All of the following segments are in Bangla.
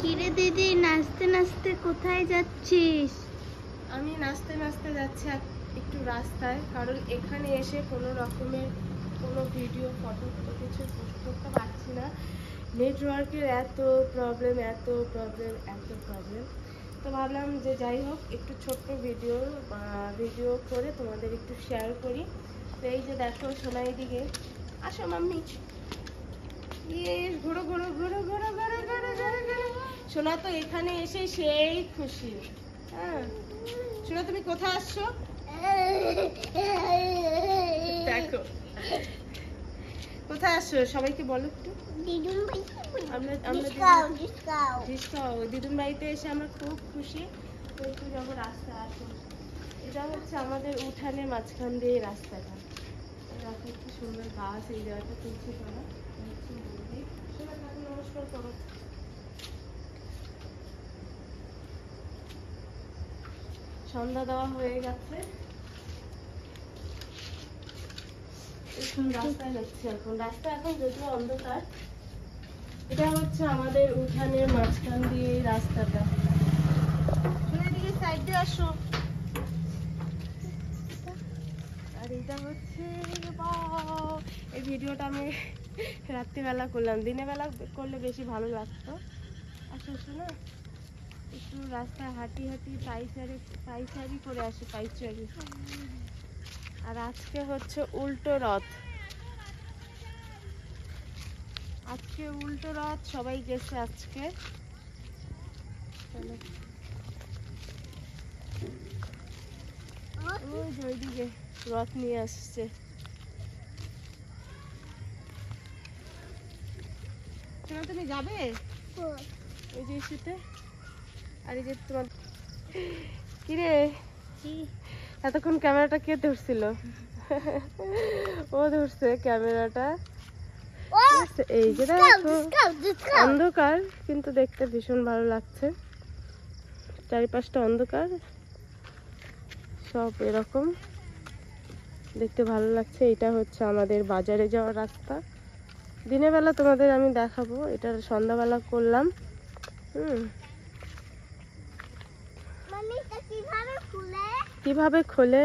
কিরে দিদি, নাচতে নাচতে কোথায় যাচ্ছিস? আমি নাচতে নাচতে যাচ্ছি একটু রাস্তায়, কারণ এখানে এসে কোনো রকমের কোনো ভিডিও ফটো কিছু পোস্ট করতে পারছি না। নেটওয়ার্কের এত প্রবলেম। তো ভাবলাম যে যাই হোক একটু ছোট্ট ভিডিও করে তোমাদের একটু শেয়ার করি। তো এই যে দেখো সোনাই দিকে আসো মাম্মি, ঘুরো ঘুরো ঘুরো ঘুরো ঘুরো ঘুরো ঘুরো ঘুরো। সোনা তো এখানে এসে সেই খুশি। হ্যাঁ সোনা, তুমি কোথায় আসছো? দেখো কোথায় আসছো, সবাইকে বলো একটু। দিদুন বাড়িতে এসে আমরা খুব খুশি। তো একটু যখন রাস্তায় আসো, এটা হচ্ছে আমাদের উঠানের মাঝখান দিয়ে রাস্তাটা। দেখো কি সুন্দর গাছ, এই জায়গাটা তুলছে তোরা। নমস্কার করো। সন্ধ্যা দেওয়া হয়ে গেছে, রাস্তায় যাচ্ছি এখন। রাস্তা এখন যদিও অন্ধকার। এটা হচ্ছে আমাদের উঠানের মাঝখান দিয়ে রাস্তাটা। এদিকে সাইড দিয়ে আসো। আর এটা হচ্ছে এই ভিডিওটা আমি রাত্রিবেলা করলাম, দিনের বেলা করলে বেশি ভালো লাগতো। আসো না, একটু রাস্তায় হাঁটি পাইচারি করে আসি, পাইচারি। আর আজকে হচ্ছে উল্টো রথ, সবাই গেছে আজকে। ওইদিকে রথ নিয়ে আসছে। তুমি যাবে ওই যে ইস্যুতে? আর এই যে তোমার কিরে, এতক্ষণ ক্যামেরাটা কে ধরছিল? ও ধরছে ক্যামেরাটা। এই যে দেখো অন্ধকার, কিন্তু দেখতে ভীষণ ভালো লাগছে। চারিপাশটা অন্ধকার, সব এরকম দেখতে ভালো লাগছে। এটা হচ্ছে আমাদের বাজারে যাওয়ার রাস্তা। দিনের বেলা তোমাদের আমি দেখাবো, এটা সন্ধ্যাবেলা করলাম। কিভাবে খোলে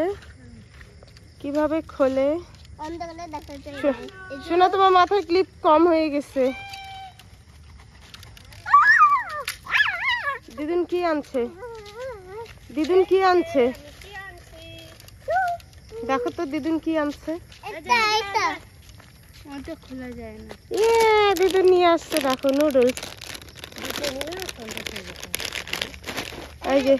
শোনা, তোমার মাথার ক্লিপ কম হয়ে গেছে। দিদুন কি আনছে দেখো তো, দিদুন কি আনছে। খোলা যায় না। দিদুন নিয়ে আসছে দেখো নুডলস। এই যে